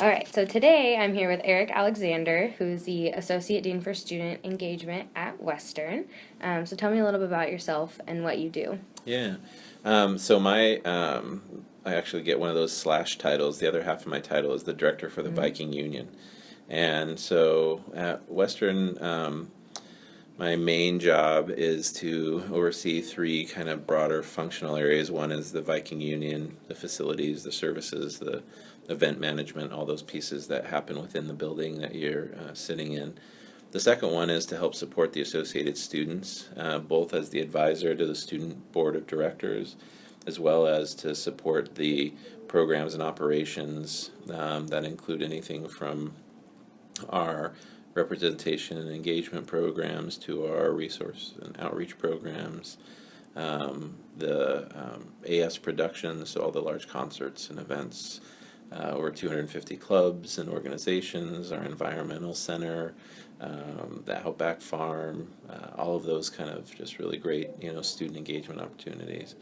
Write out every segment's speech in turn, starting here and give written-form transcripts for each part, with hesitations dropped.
All right, so today I'm here with Eric Alexander, who's the Associate Dean for Student Engagement at Western. So tell me a little bit about yourself and what you do. Yeah. I actually get one of those slash titles. The other half of my title is the director for the Mm-hmm. Viking Union. And so at Western, my main job is to oversee three kind of broader functional areas. One is the Viking Union, the facilities, the services, the event management, all those pieces that happen within the building that you're sitting in. The second one is to help support the associated students, both as the advisor to the student board of directors, as well as to support the programs and operations that include anything from our representation and engagement programs to our resource and outreach programs, the AS productions, so all the large concerts and events, over 250 clubs and organizations, our environmental center, the Outback Farm, all of those kind of just really great, student engagement opportunities.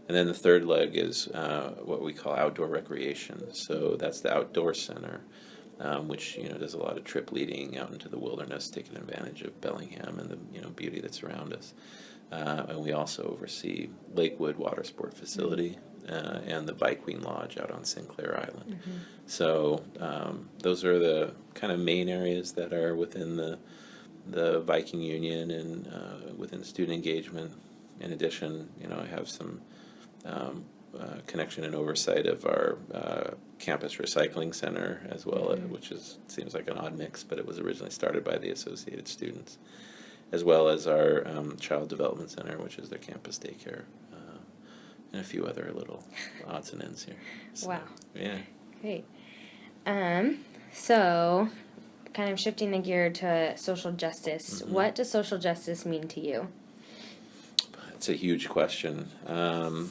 And then the third leg is what we call outdoor recreation. So that's the outdoor center, which does a lot of trip leading out into the wilderness, taking advantage of Bellingham and the beauty that's around us. And we also oversee Lakewood Water Sport Facility and the Bike Queen Lodge out on Sinclair Island. Mm-hmm. So those are the kind of main areas that are within the Viking Union and within student engagement. In addition, I have some connection and oversight of our campus recycling center as well, Mm-hmm. which seems like an odd mix, but it was originally started by the associated students, as well as our child development center, which is their campus daycare, and a few other little odds and ends here. So, Wow, yeah. great. Um, so kind of shifting the gear to social justice. Hmm. What does social justice mean to you? It's a huge question. I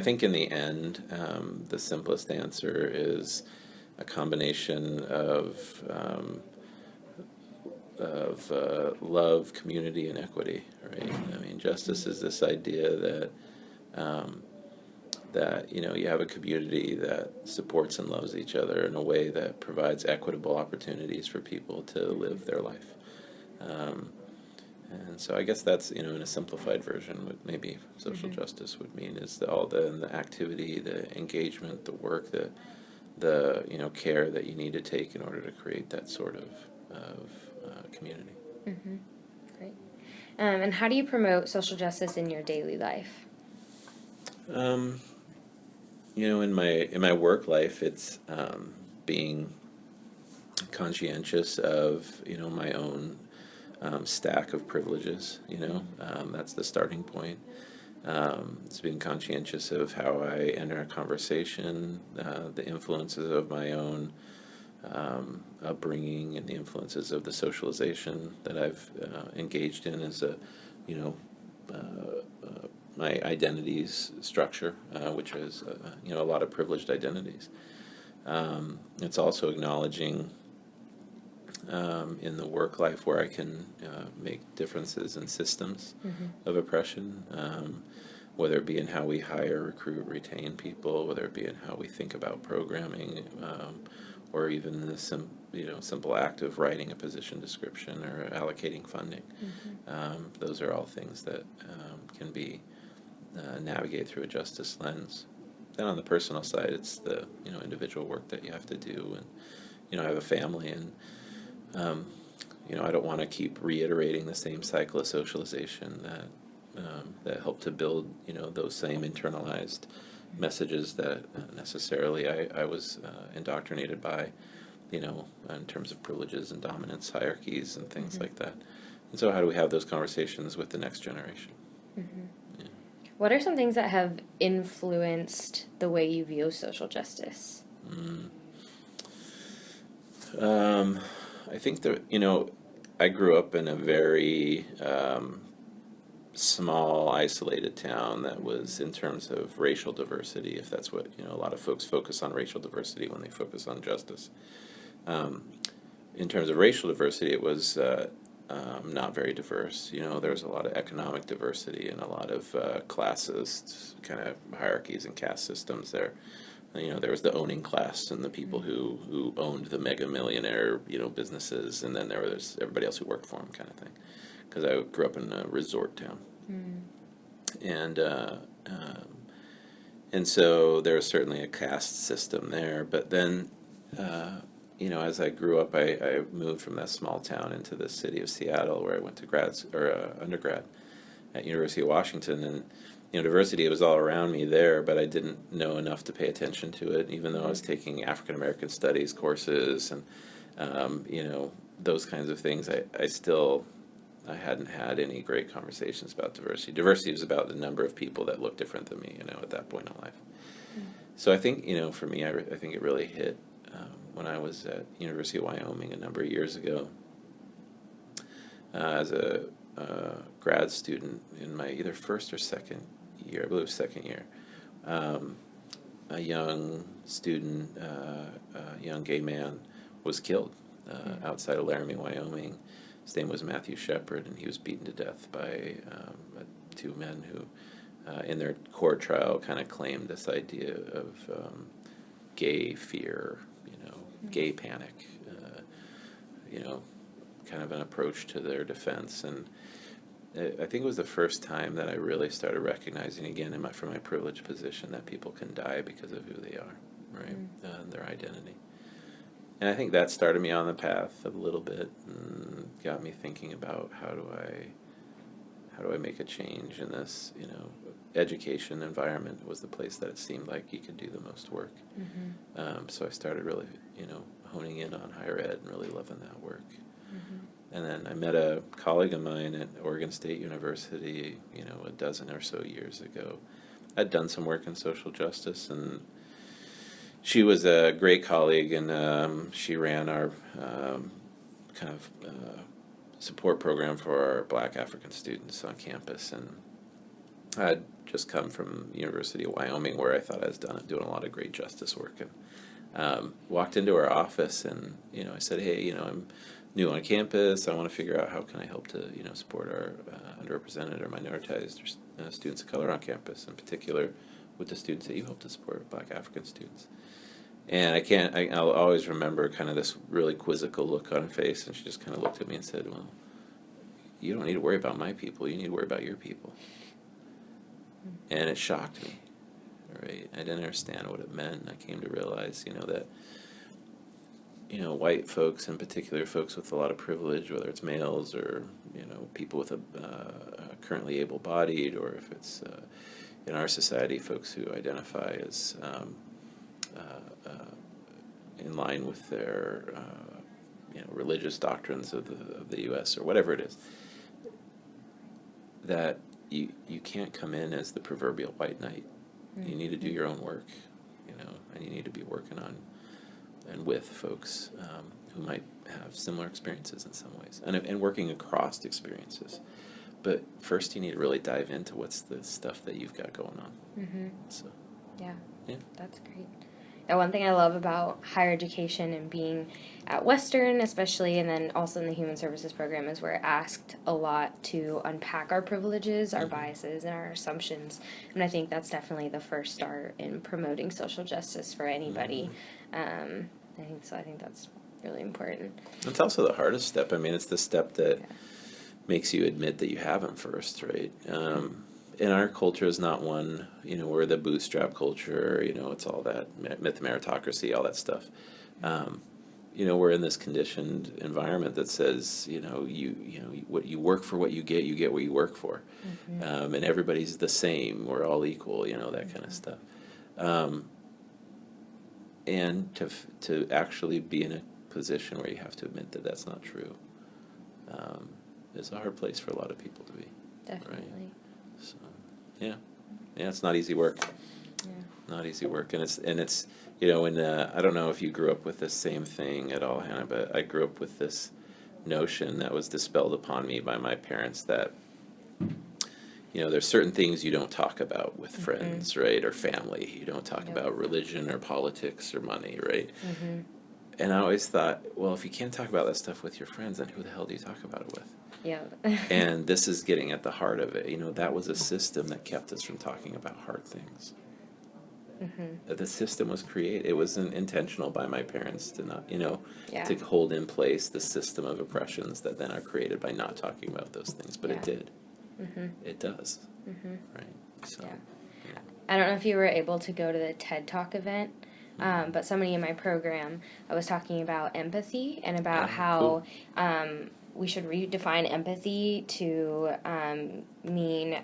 think in the end, the simplest answer is a combination of love, community, and equity. Right? I mean, justice is this idea um, that you have a community that supports and loves each other in a way that provides equitable opportunities for people to live their life. Um, and so I guess that's, in a simplified version, what maybe social Mm-hmm. justice would mean is the activity, the engagement, the work, the care that you need to take in order to create that sort of community. Mm-hmm. Great. And how do you promote social justice in your daily life? Um, in my work life, it's being conscientious of my own stack of privileges. That's the starting point. It's being conscientious of how I enter a conversation, the influences of my own upbringing, and the influences of the socialization that I've engaged in as you know, my identity's structure, which is, a lot of privileged identities. It's also acknowledging in the work life where I can make differences in systems Mm-hmm. of oppression, whether it be in how we hire, recruit, retain people, whether it be in how we think about programming, or even in the simple act of writing a position description or allocating funding. Mm-hmm. Those are all things that can be navigated through a justice lens. Then on the personal side, it's the individual work that you have to do, and I have a family, and um, I don't want to keep reiterating the same cycle of socialization that help to build those same internalized messages that necessarily I was indoctrinated by, in terms of privileges and dominance hierarchies and things Mm-hmm. like that. And so, how do we have those conversations with the next generation? Mm-hmm. Yeah. What are some things that have influenced the way you view social justice? Mm. Um, I think that I grew up in a very small, isolated town that was, in terms of racial diversity, if that's what a lot of folks focus on racial diversity when they focus on justice. Um, in terms of racial diversity, it was not very diverse. There was a lot of economic diversity and a lot of classist kind of hierarchies and caste systems there. There was the owning class and the people who owned the mega millionaire, businesses, and then there was everybody else who worked for them, kind of thing. Because I grew up in a resort town, and and so there was certainly a caste system there. But then, as I grew up, I moved from that small town into the city of Seattle, where I went to undergrad at University of Washington, and diversity was all around me there, but I didn't know enough to pay attention to it, even though I was taking African American studies courses and those kinds of things. I hadn't had any great conversations about diversity. Diversity was about the number of people that look different than me, at that point in life. So I think, for me, I think it really hit when I was at University of Wyoming a number of years ago as a grad student in my either first or second year, I believe it was second year. A young student, a young gay man, was killed outside of Laramie, Wyoming. His name was Matthew Shepard, and he was beaten to death by two men who, in their court trial, kind of claimed this idea of gay fear, gay panic, kind of an approach to their defense. And I think it was the first time that I really started recognizing, again, from my privileged position, that people can die because of who they are, right, and their identity. And I think that started me on the path a little bit and got me thinking about how do I make a change in this, education environment was the place that it seemed like you could do the most work. So I started really, honing in on higher ed and really loving that work. And then I met a colleague of mine at Oregon State University, a dozen or so years ago. I'd done some work in social justice, and she was a great colleague, and she ran our kind of support program for our Black African students on campus. And I'd just come from University of Wyoming, where I thought I was doing a lot of great justice work, and walked into her office, and I said, hey, I'm new on campus. I want to figure out how can I help to support our underrepresented or minoritized students of color on campus, in particular with the students that you hope to support, Black African students. And I'll always remember kind of this really quizzical look on her face, and she just kind of looked at me and said, well, you don't need to worry about my people, you need to worry about your people. And it shocked me, right? I didn't understand what it meant. I came to realize, that white folks, in particular folks with a lot of privilege, whether it's males or, people with a currently able-bodied, or if it's, in our society, folks who identify as in line with their, religious doctrines of the U.S. or whatever it is, that you can't come in as the proverbial white knight. You need to do your own work, and you need to be working on and with folks who might have similar experiences in some ways, and working across experiences. But first, you need to really dive into what's the stuff that you've got going on. So, yeah, yeah, that's great. And one thing I love about higher education and being at Western, especially, and then also in the Human Services program, is we're asked a lot to unpack our privileges, our biases, and our assumptions. And I think that's definitely the first start in promoting social justice for anybody. I think that's really important. It's also the hardest step. I mean, it's the step that makes you admit that you haven't first, right? And our culture is not one, we're the bootstrap culture, it's all that myth meritocracy, all that stuff. We're in this conditioned environment that says, what you work for, what you get what you work for. And everybody's the same, we're all equal, that kind of stuff. And to actually be in a position where you have to admit that that's not true is a hard place for a lot of people to be. Definitely. Right? So, yeah, it's not easy work. Not easy work, and it's I don't know if you grew up with the same thing at all, Hannah, but I grew up with this notion that was dispelled upon me by my parents that there's certain things you don't talk about with friends, right, or family. You don't talk about religion or politics or money, right? And I always thought, well, if you can't talk about that stuff with your friends, then who the hell do you talk about it with? Yeah. And this is getting at the heart of it. That was a system that kept us from talking about hard things, The system was created. It wasn't intentional by my parents to not, Yeah. to hold in place the system of oppressions that then are created by not talking about those things. But it Yeah. did. It does. Right. So. Yeah. I don't know if you were able to go to the TED Talk event, but somebody in my program, I was talking about empathy and about how we should redefine empathy to mean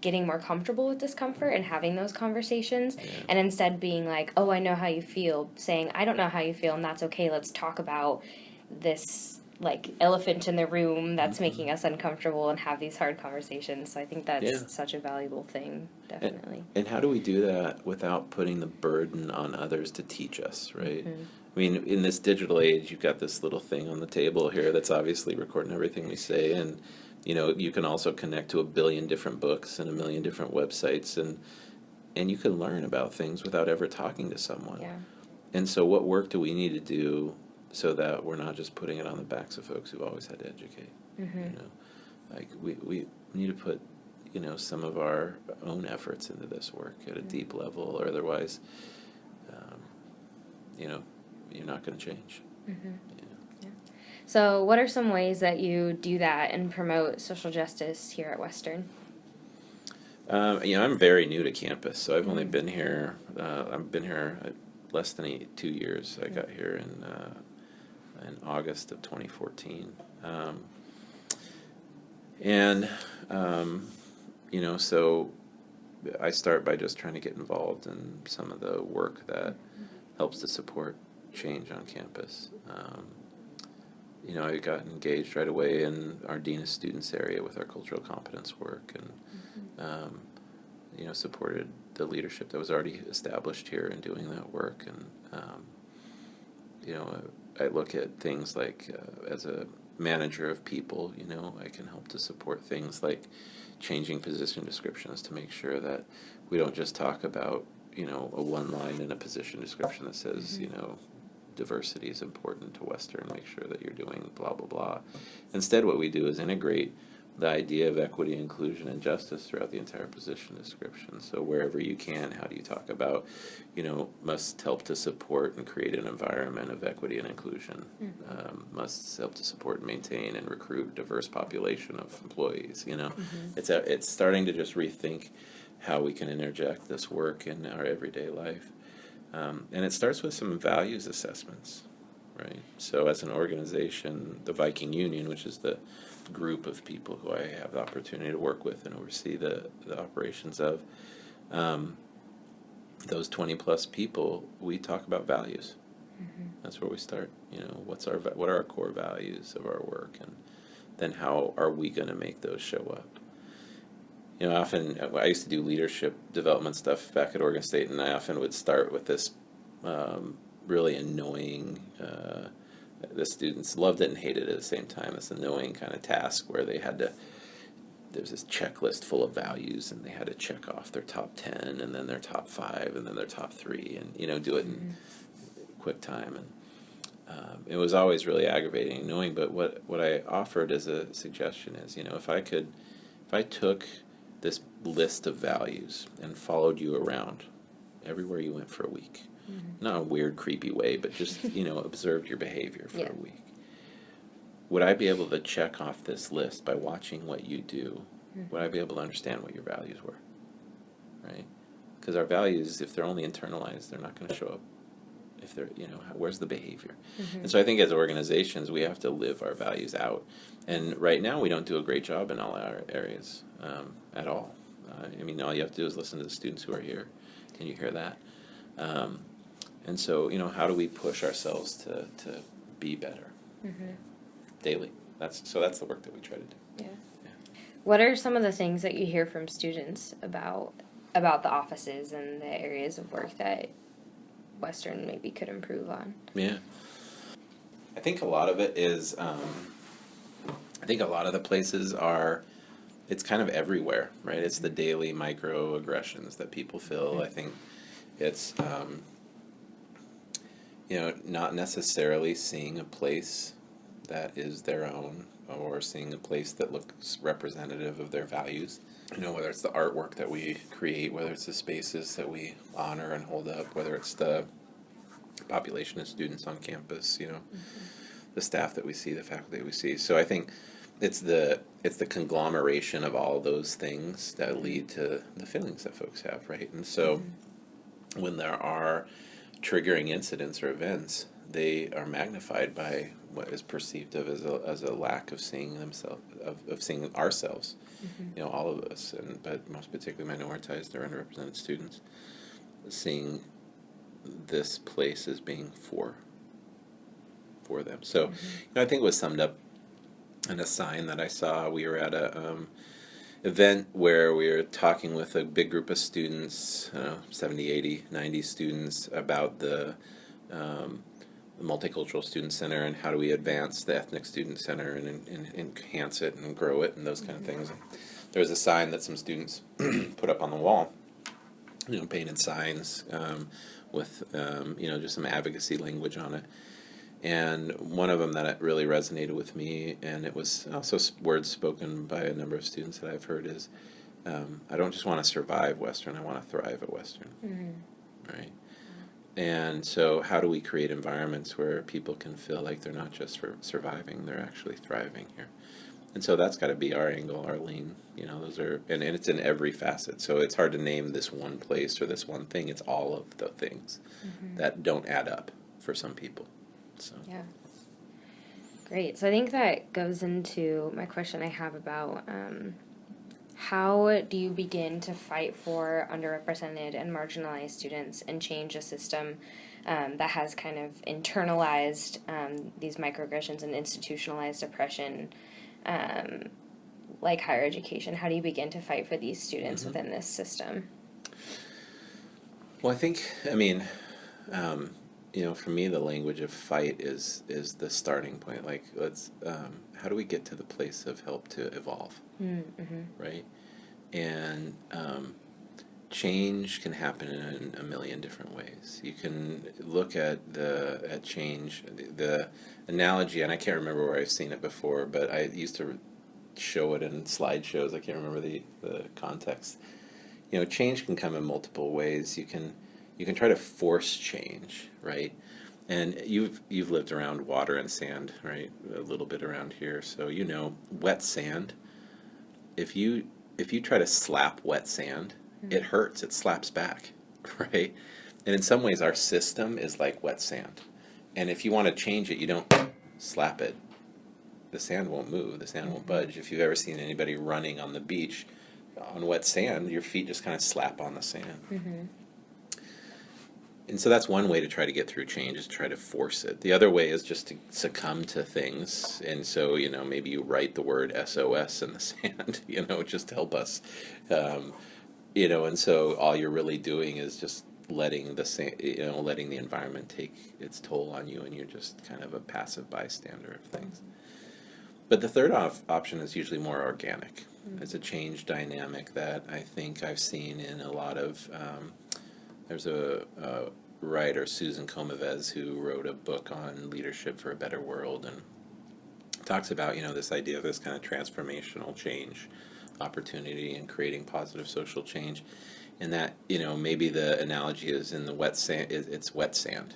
getting more comfortable with discomfort and having those conversations, and instead being like, oh, I know how you feel, saying, I don't know how you feel, and that's okay, let's talk about this like elephant in the room that's making us uncomfortable and have these hard conversations. So I think that's such a valuable thing, definitely. And how do we do that without putting the burden on others to teach us, right? I mean, in this digital age, you've got this little thing on the table here that's obviously recording everything we say, and you can also connect to 1 billion different books and 1 million different websites, and you can learn about things without ever talking to someone. Yeah. And so, what work do we need to do so that we're not just putting it on the backs of folks who've always had to educate? Like we need to put some of our own efforts into this work at a deep level, or otherwise, you're not going to change. So what are some ways that you do that and promote social justice here at Western? I'm very new to campus, so I've only been here. I've been here less than 2 years. I got here in August of 2014, so I start by just trying to get involved in some of the work that helps to support change on campus. I got engaged right away in our Dean of Students area with our cultural competence work, and supported the leadership that was already established here in doing that work. And I look at things like as a manager of people, I can help to support things like changing position descriptions to make sure that we don't just talk about a one line in a position description that says diversity is important to Western, make sure that you're doing blah blah blah. Instead, what we do is integrate the idea of equity, inclusion, and justice throughout the entire position description. So wherever you can, how do you talk about must help to support and create an environment of equity and inclusion, must help to support and maintain and recruit a diverse population of employees. It's starting to just rethink how we can interject this work in our everyday life. And it starts with some values assessments, right? So as an organization, the Viking Union, which is the group of people who I have the opportunity to work with and oversee the operations of, those 20 plus people, we talk about values. That's where we start. What are our core values of our work, and then how are we going to make those show up? Often I used to do leadership development stuff back at Oregon State, and I often would start with this really annoying, the students loved it and hated it at the same time, this annoying kind of task where there's this checklist full of values, and they had to check off their top 10, and then their top 5, and then their top 3, and do it in quick time. And it was always really aggravating and annoying, but what I offered as a suggestion is, if I took this list of values and followed you around everywhere you went for a week, not a weird, creepy way, but just, observed your behavior for a week, would I be able to check off this list by watching what you do? Would I be able to understand what your values were? Right? Because our values, if they're only internalized, they're not going to show up. If they're, where's the behavior? And so I think as organizations, we have to live our values out. And right now, we don't do a great job in all our areas at all. All you have to do is listen to the students who are here, and you hear that. And so, how do we push ourselves to be better daily? That's the work that we try to do. Yeah. What are some of the things that you hear from students about the offices and the areas of work that Western maybe could improve on? Yeah. I think a lot of it is, I think a lot of the places it's kind of everywhere, right? It's the daily microaggressions that people feel. I think it's, not necessarily seeing a place that is their own, or seeing a place that looks representative of their values. whether it's the artwork that we create, whether it's the spaces that we honor and hold up, whether it's the population of students on campus, the staff that we see, the faculty that we see. So I think it's the conglomeration of all those things that lead to the feelings that folks have, right? And so when there are triggering incidents or events, they are magnified by what is perceived of as a lack of seeing themselves, of seeing ourselves, all of us, but most particularly minoritized or underrepresented students, seeing this place as being for them. So I think it was summed up in a sign that I saw. We were at a event where we were talking with a big group of students, 70, 80, 90 students, about the Multicultural Student Center and how do we advance the Ethnic Student Center and enhance it and grow it and those kind of things. There was a sign that some students put up on the wall, painted signs with just some advocacy language on it. And one of them that really resonated with me, and it was also words spoken by a number of students that I've heard, is I don't just want to survive Western, I want to thrive at Western. Right? And so how do we create environments where people can feel like they're not just surviving, they're actually thriving here? And so that's got to be our angle, our lean. Those are, and it's in every facet. So it's hard to name this one place or this one thing. It's all of the things that don't add up for some people. So. Yeah. Great. So I think that goes into my question I have about how do you begin to fight for underrepresented and marginalized students and change a system that has kind of internalized these microaggressions and institutionalized oppression, like higher education? How do you begin to fight for these students within this system? Well, I think, for me, the language of fight is the starting point. Like, let's, how do we get to the place of help to evolve, right? And change can happen in a million different ways. You can look at change. The analogy, and I can't remember where I've seen it before, but I used to show it in slideshows. I can't remember the context. Change can come in multiple ways. You can try to force change, right? And you've lived around water and sand, right? A little bit around here, so wet sand. If you try to slap wet sand, it hurts. It slaps back, right? And in some ways, our system is like wet sand. And if you want to change it, you don't slap it. The sand won't move. The sand won't budge. If you've ever seen anybody running on the beach on wet sand, your feet just kind of slap on the sand. And so that's one way to try to get through change, is try to force it. The other way is just to succumb to things. And so, maybe you write the word SOS in the sand, just to help us. And so all you're really doing is just letting letting the environment take its toll on you, and you're just kind of a passive bystander of things. But the third option is usually more organic. It's a change dynamic that I think I've seen in a lot of... there's a writer, Susan Comavez, who wrote a book on leadership for a better world, and talks about, this idea of this kind of transformational change opportunity and creating positive social change. And that, maybe the analogy is in the wet sand, it's wet sand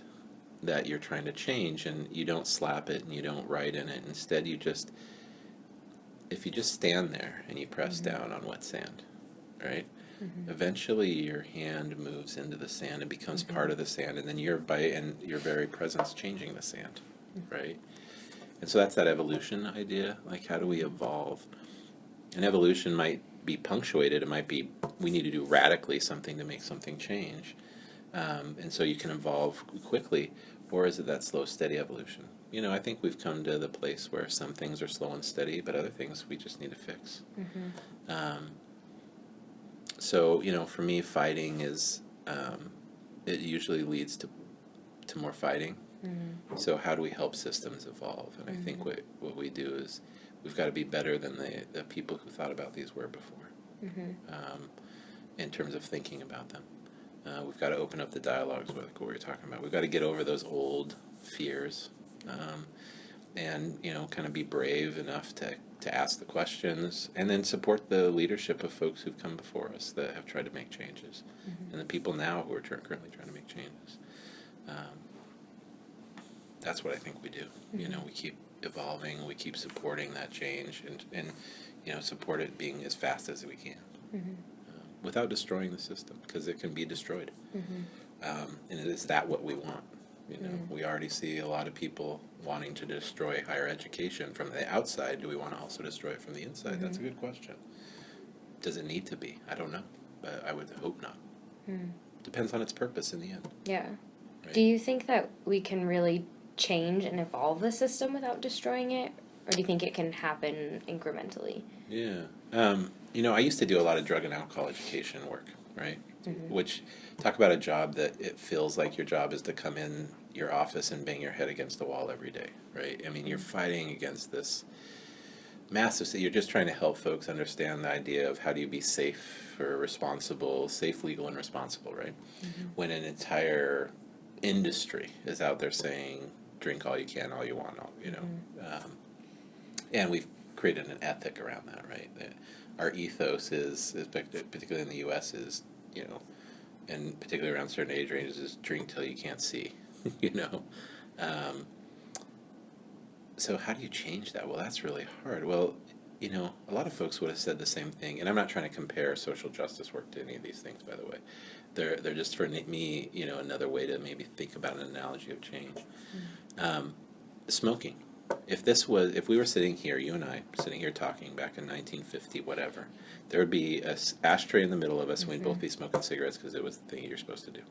that you're trying to change, and you don't slap it and you don't write in it. Instead, if you just stand there and you press down on wet sand, right? Eventually your hand moves into the sand and becomes part of the sand, and then your very presence changing the sand, right? And so that's that evolution idea. Like, how do we evolve? And evolution might be punctuated. It might be, we need to do radically something to make something change. And so you can evolve quickly. Or is it that slow, steady evolution? I think we've come to the place where some things are slow and steady, but other things we just need to fix. So, for me, fighting is, it usually leads to more fighting. So how do we help systems evolve? And I think what we do is we've got to be better than the people who thought about these were before, in terms of thinking about them. We've got to open up the dialogues, like what we were talking about. We've got to get over those old fears. and kind of be brave enough to ask the questions, and then support the leadership of folks who've come before us that have tried to make changes, and the people now who are currently trying to make changes. That's what I think we do. We keep evolving, we keep supporting that change, and support it being as fast as we can, without destroying the system, because it can be destroyed. And is that what we want? We already see a lot of people wanting to destroy higher education from the outside. Do we want to also destroy it from the inside? That's a good question. Does it need to be? I don't know, but I would hope not. Depends on its purpose in the end. Yeah. Right? Do you think that we can really change and evolve the system without destroying it? Or do you think it can happen incrementally? Yeah. I used to do a lot of drug and alcohol education work, right? Which, talk about a job that it feels like your job is to come in your office and bang your head against the wall every day, right? I mean, you're fighting against this massive, you're just trying to help folks understand the idea of how do you be safe or responsible, safe, legal, and responsible, right? When an entire industry is out there saying, drink all you can, all you want, and we've created an ethic around that, right? Our ethos is, particularly in the U.S., is, and particularly around certain age ranges, is drink till you can't see, So how do you change that? Well, that's really hard. Well, a lot of folks would have said the same thing, and I'm not trying to compare social justice work to any of these things, by the way. They're just, for me, another way to maybe think about an analogy of change. Smoking. If we were sitting here, you and I, sitting here talking back in 1950, whatever, there would be a ashtray in the middle of us, and we'd both be smoking cigarettes because it was the thing you're supposed to do.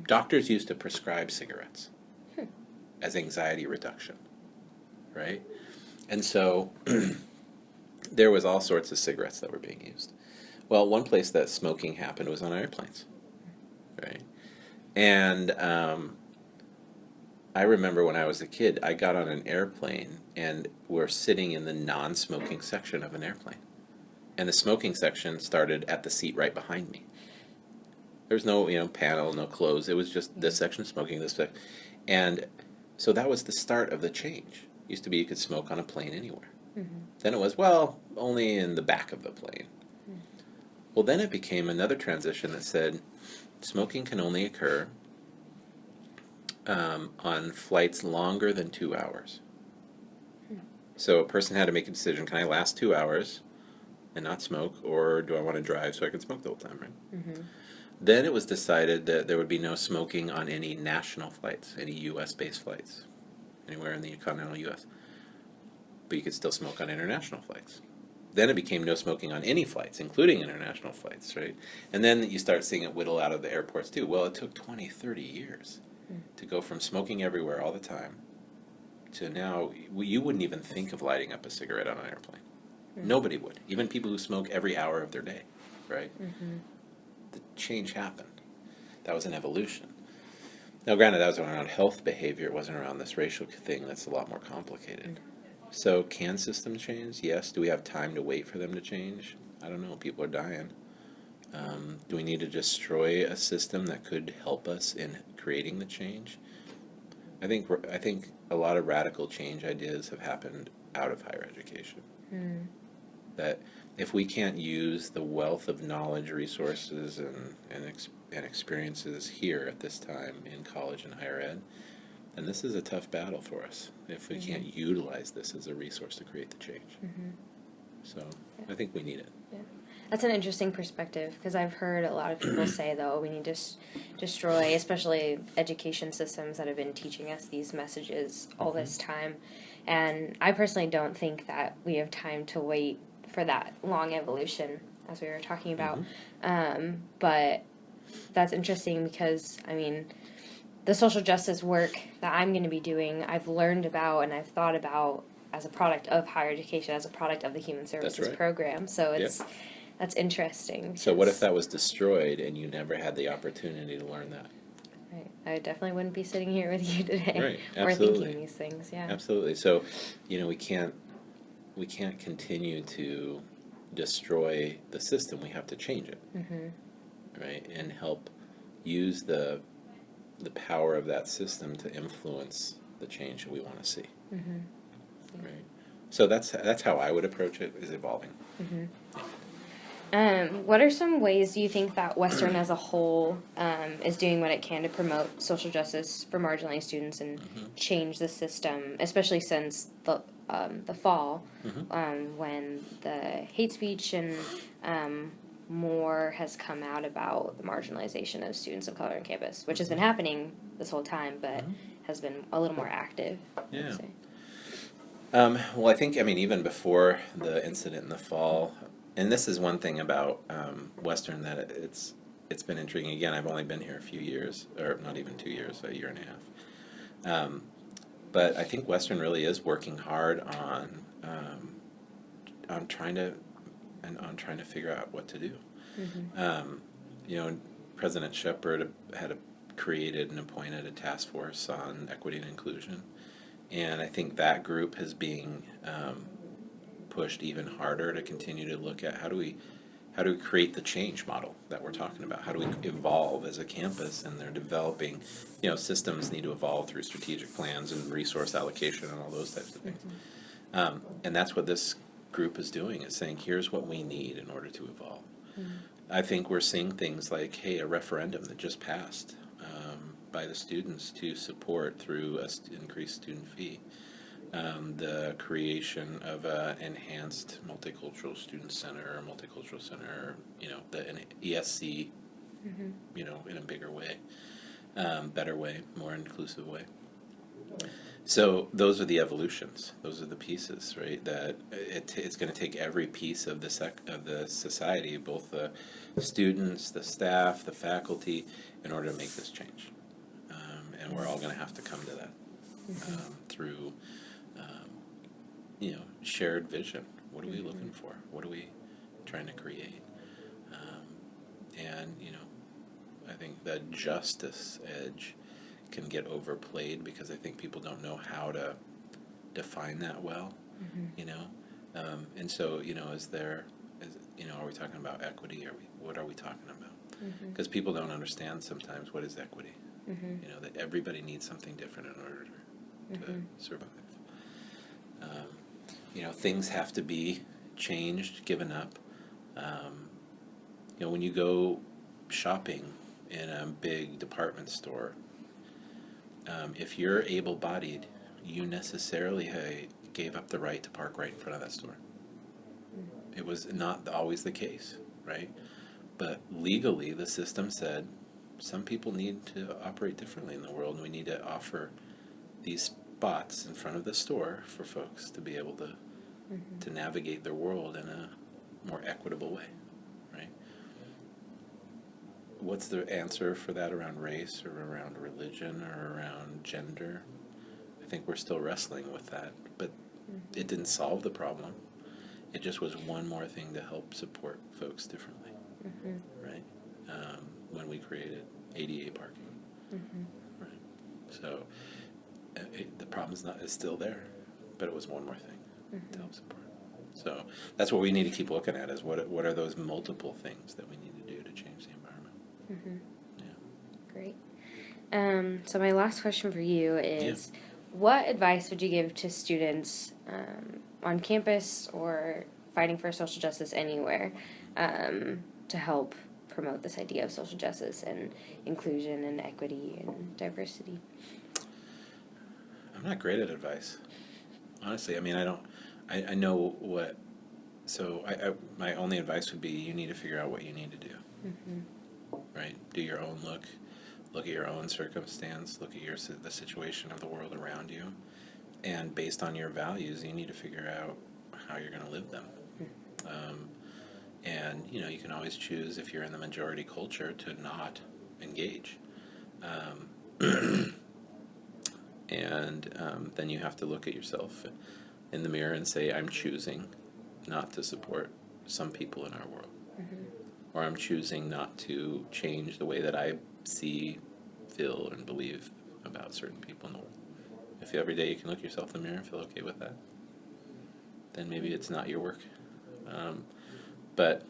Doctors used to prescribe cigarettes as anxiety reduction, right? And so there was all sorts of cigarettes that were being used. Well, one place that smoking happened was on airplanes, right? And I remember when I was a kid, I got on an airplane and we're sitting in the non-smoking section of an airplane. And the smoking section started at the seat right behind me. There was no, panel, no clothes. It was just this section smoking, this section. And so that was the start of the change. Used to be you could smoke on a plane anywhere. Then it was, only in the back of the plane. Well, then it became another transition that said smoking can only occur on flights longer than 2 hours. So a person had to make a decision, can I last 2 hours and not smoke, or do I want to drive so I can smoke the whole time, right? Then it was decided that there would be no smoking on any national flights, any U.S.-based flights, anywhere in the continental U.S. But you could still smoke on international flights. Then it became no smoking on any flights, including international flights, right? And then you start seeing it whittle out of the airports too. Well, it took 20, 30 years to go from smoking everywhere all the time to now you wouldn't even think of lighting up a cigarette on an airplane. Nobody would. Even people who smoke every hour of their day, right? The change happened. That was an evolution. Now, granted, that was around health behavior. It wasn't around this racial thing that's a lot more complicated. So can systems change? Yes. Do we have time to wait for them to change? I don't know. People are dying. Do we need to destroy a system that could help us in creating the change? I think a lot of radical change ideas have happened out of higher education. That if we can't use the wealth of knowledge, resources, and experiences here at this time in college and higher ed, then this is a tough battle for us if we can't utilize this as a resource to create the change. So I think we need it. That's an interesting perspective, because I've heard a lot of people say, though, we need to destroy, especially education systems that have been teaching us these messages all this time. And I personally don't think that we have time to wait for that long evolution, as we were talking about. But that's interesting because, the social justice work that I'm going to be doing, I've learned about and I've thought about as a product of higher education, as a product of the Human Services program. So that's interesting. So what if that was destroyed and you never had the opportunity to learn that? Right. I definitely wouldn't be sitting here with you today. Right. Or Absolutely. thinking these things. Yeah. Absolutely. So, we can't continue to destroy the system. We have to change it. Right? And help use the power of that system to influence the change that we want to see. right? So that's how I would approach it, is evolving. What are some ways do you think that Western as a whole is doing what it can to promote social justice for marginalized students and change the system, especially since the fall, when the hate speech and more has come out about the marginalization of students of color on campus, which has been happening this whole time, but has been a little more active. Yeah. Well, I think, I mean, even before the incident in the fall, and this is one thing about Western that it's been intriguing. Again, I've only been here a few years, or not even 2 years, a year and a half. But I think Western really is working hard on trying to figure out what to do. You know, President Shepard had created and appointed a task force on equity and inclusion. And I think that group is being pushed even harder to continue to look at how do we create the change model that we're talking about? How do we evolve as a campus? And they're developing, systems need to evolve through strategic plans and resource allocation and all those types of things. And that's what this group is doing, is saying, here's what we need in order to evolve. I think we're seeing things like, hey, a referendum that just passed by the students to support through an increased student fee, the creation of an enhanced multicultural student center or multicultural center, an ESC, in a bigger way, better way, more inclusive way. So those are the evolutions. Those are the pieces, right? That it's going to take every piece of the society, both the students, the staff, the faculty, in order to make this change. And we're all going to have to come to that through, shared vision. What are we looking for? What are we trying to create? And I think the justice edge can get overplayed because I think people don't know how to define that well. And so are we talking about equity? What are we talking about? Because people don't understand sometimes what is equity. That everybody needs something different in order to survive. Things have to be changed, given up. When you go shopping in a big department store, if you're able-bodied, you necessarily gave up the right to park right in front of that store. It was not always the case, right? But legally, the system said some people need to operate differently in the world, and we need to offer these spots in front of the store for folks to be able to navigate their world in a more equitable way, right? What's the answer for that around race or around religion or around gender? I think we're still wrestling with that, but it didn't solve the problem. It just was one more thing to help support folks differently, right? When we created ADA parking, right? So the problem is still there, but it was one more thing to help support. So that's what we need to keep looking at, is what are those multiple things that we need to do to change the environment. Yeah. Great. So my last question for you is, what advice would you give to students on campus or fighting for social justice anywhere to help promote this idea of social justice and inclusion and equity and diversity? I'm not great at advice, honestly. I mean, I know what, so my only advice would be, you need to figure out what you need to do, right? Do your own look at your own circumstance, look at the situation of the world around you, and based on your values, you need to figure out how you're going to live them. And you can always choose, if you're in the majority culture, to not engage. And then you have to look at yourself in the mirror and say, I'm choosing not to support some people in our world. Or I'm choosing not to change the way that I see, feel, and believe about certain people in the world. If every day you can look yourself in the mirror and feel okay with that, then maybe it's not your work. But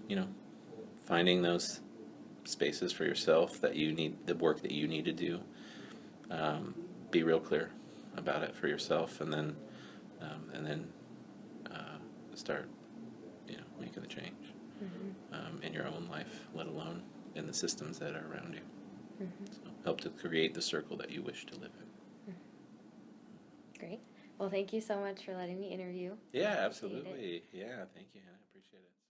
finding those spaces for yourself that you need, the work that you need to do, be real clear about it for yourself, and then and then start, making the change in your own life, let alone in the systems that are around you. So help to create the circle that you wish to live in. Great. Well, thank you so much for letting me interview. Yeah, Appreciate it. absolutely. Yeah, thank you, Hannah. I appreciate it.